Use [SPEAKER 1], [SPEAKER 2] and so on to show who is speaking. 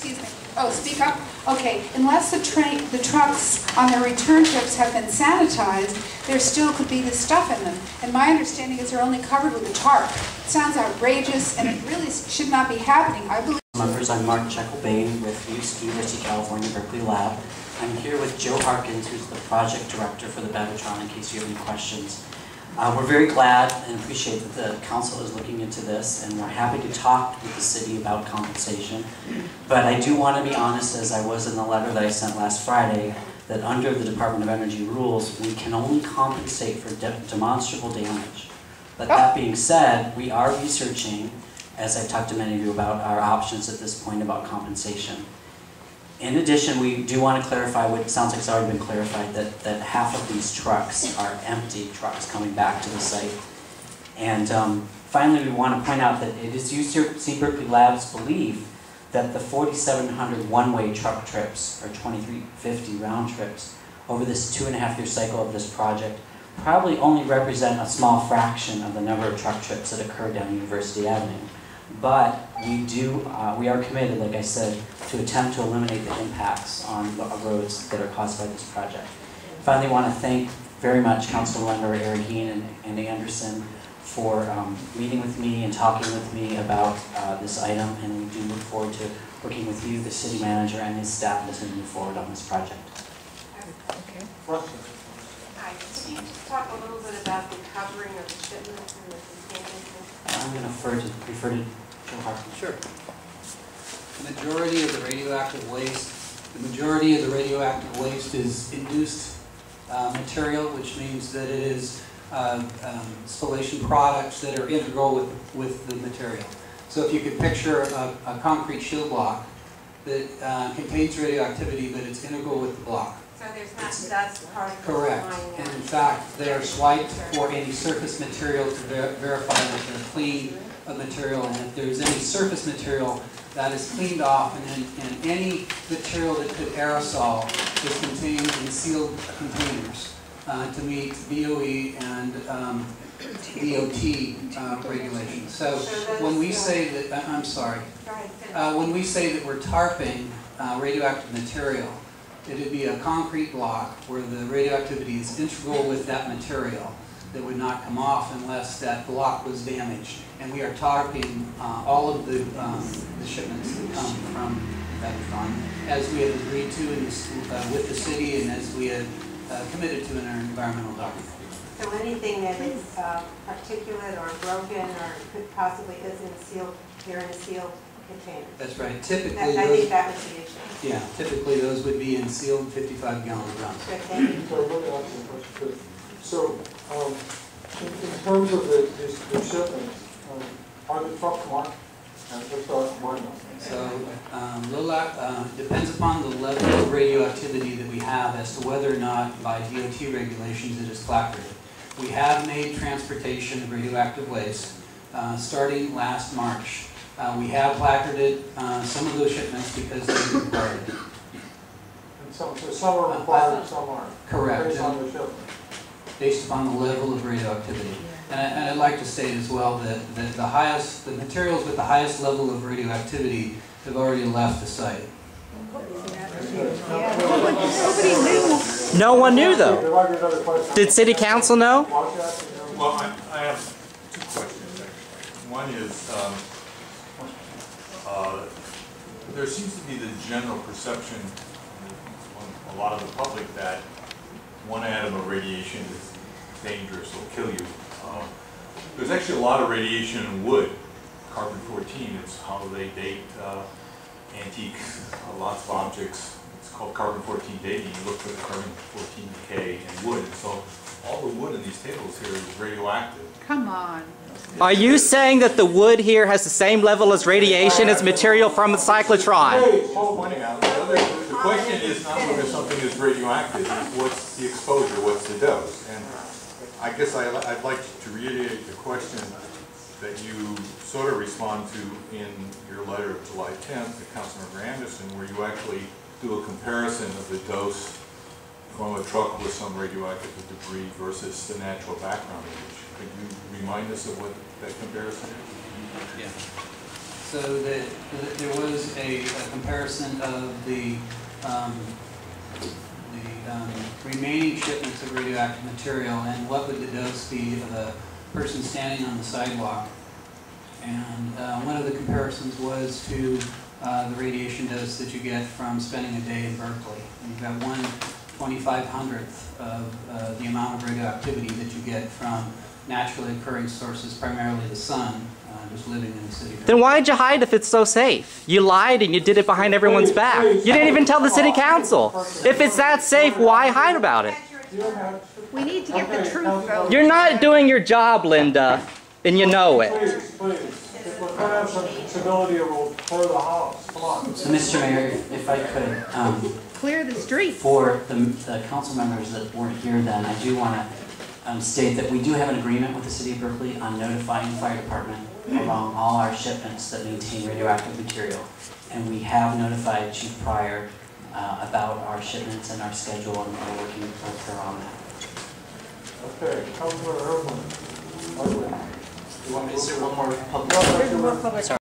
[SPEAKER 1] excuse me. Oh, speak up? Okay, unless the trucks on their return trips have been sanitized, there still could be this stuff in them. And my understanding is they're only covered with a tarp. It sounds outrageous, and it really should not be happening. I believe.
[SPEAKER 2] Members, I'm Mark Checkelbane with University of California, Berkeley Lab. I'm here with Joe Harkins, who's the project director for the Bevatron, in case you have any questions. We're very glad and appreciate that the council is looking into this, and we're happy to talk with the city about compensation. But I do want to be honest, as I was in the letter that I sent last Friday, that under the Department of Energy rules, we can only compensate for demonstrable damage. But that being said, we are researching, as I've talked to many of you about, our options at this point about compensation. In addition, we do want to clarify what sounds like it's already been clarified, that half of these trucks are empty trucks coming back to the site. And finally, we want to point out that it is UC Berkeley Lab's belief that the 4,700 one-way truck trips, or 2,350 round trips, over this 2.5-year cycle of this project, probably only represent a small fraction of the number of truck trips that occur down University Avenue. But we are committed, like I said, to attempt to eliminate the impacts on the roads that are caused by this project. Finally, I want to thank very much Councilmember Araheen and Andy Anderson for meeting with me and talking with me about this item, and we do look forward to working with you, the city manager, and his staff as we move forward on this project.
[SPEAKER 3] Okay. Hi, could you just talk a little bit about the covering of the shipments and the containers?
[SPEAKER 2] I'm going to refer to Joe Harkins.
[SPEAKER 4] Sure. The majority of the radioactive waste is induced material, which means that it is installation products that are integral with the material. So if you could picture a concrete shield block that contains radioactivity, but it's integral with the block.
[SPEAKER 3] So there's not dust particles.
[SPEAKER 4] Correct. And in fact, they are swiped for any surface material to verify that they're clean of material, and if there's any surface material that is cleaned off, and any material that could aerosol is contained in sealed containers to meet DOE and DOT regulations. So when we say that, I'm sorry, when we say that we're tarping radioactive material, it would be a concrete block where the radioactivity is integral with that material that would not come off unless that block was damaged. And we are tarping all of the shipments that come from Bevatron, as we have agreed to with the city and as we have committed to in our environmental document.
[SPEAKER 3] So anything that is particulate or broken or could possibly is in a sealed, they're in a sealed container.
[SPEAKER 4] That's right. Typically,
[SPEAKER 3] I think that was the issue.
[SPEAKER 4] Yeah, typically those would be in sealed 55-gallon drums.
[SPEAKER 3] Good, thank you.
[SPEAKER 5] So let me ask you a question. So, in terms of the shipments, are the trucks marked?
[SPEAKER 4] So, depends upon the level of radioactivity that we have as to whether or not by DOT regulations it is placarded. We have made transportation of radioactive waste starting last March. We have placarded some of those shipments because they required it.
[SPEAKER 5] And so some are required, some aren't.
[SPEAKER 4] Correct.
[SPEAKER 5] Based on the shipment.
[SPEAKER 4] Based upon the level of radioactivity. And I'd like to state as well that the materials with the highest level of radioactivity have already left the site.
[SPEAKER 1] Nobody knew.
[SPEAKER 6] No one knew, though. Did City Council know?
[SPEAKER 7] Well, I have two questions, actually. One is, there seems to be the general perception among a lot of the public that one atom of radiation is dangerous, will kill you. There's actually a lot of radiation in wood, carbon-14. It's how they date antique lots of objects. It's called carbon-14 dating. You look for the carbon-14 decay in wood. And so all the wood in these tables here is radioactive.
[SPEAKER 1] Come on.
[SPEAKER 6] Are you saying that the wood here has the same level as radiation as material from the cyclotron?
[SPEAKER 7] Pointing out, the question is not whether something is radioactive, it's what's the exposure, what's the dose. And I guess I'd like to reiterate the question that you sort of respond to in your letter of July 10th to Councilmember Anderson, where you actually do a comparison of the dose from a truck with some radioactive debris versus the natural background radiation. Could you remind us of what that comparison is?
[SPEAKER 4] Yeah. so that there was a comparison of the remaining shipments of radioactive material and what would the dose be of a person standing on the sidewalk. And one of the comparisons was to the radiation dose that you get from spending a day in Berkeley. And you've got 1/2500th of the amount of radioactivity that you get from naturally occurring sources, primarily the sun, just living in the city.
[SPEAKER 6] Then why did you hide if it's so safe? You lied and you did it behind everyone's back. You didn't even tell the city council. If it's that safe, why hide about it?
[SPEAKER 1] We need to get the truth out.
[SPEAKER 6] You're not doing your job, Linda, and you know it.
[SPEAKER 5] Please, please. If we're going to have some civility, we'll clear the house. Come on.
[SPEAKER 2] So, Mr. Mayor, if I could,
[SPEAKER 1] Clear the street.
[SPEAKER 2] for the council members that weren't here then, I do want to state that we do have an agreement with the city of Berkeley on notifying the fire department along all our shipments that maintain radioactive material. And we have notified Chief Pryor about our shipments and our schedule, and we're working with her on that.
[SPEAKER 5] Okay, Councilor Irwin.
[SPEAKER 2] You want me to say one more public?
[SPEAKER 1] Sorry.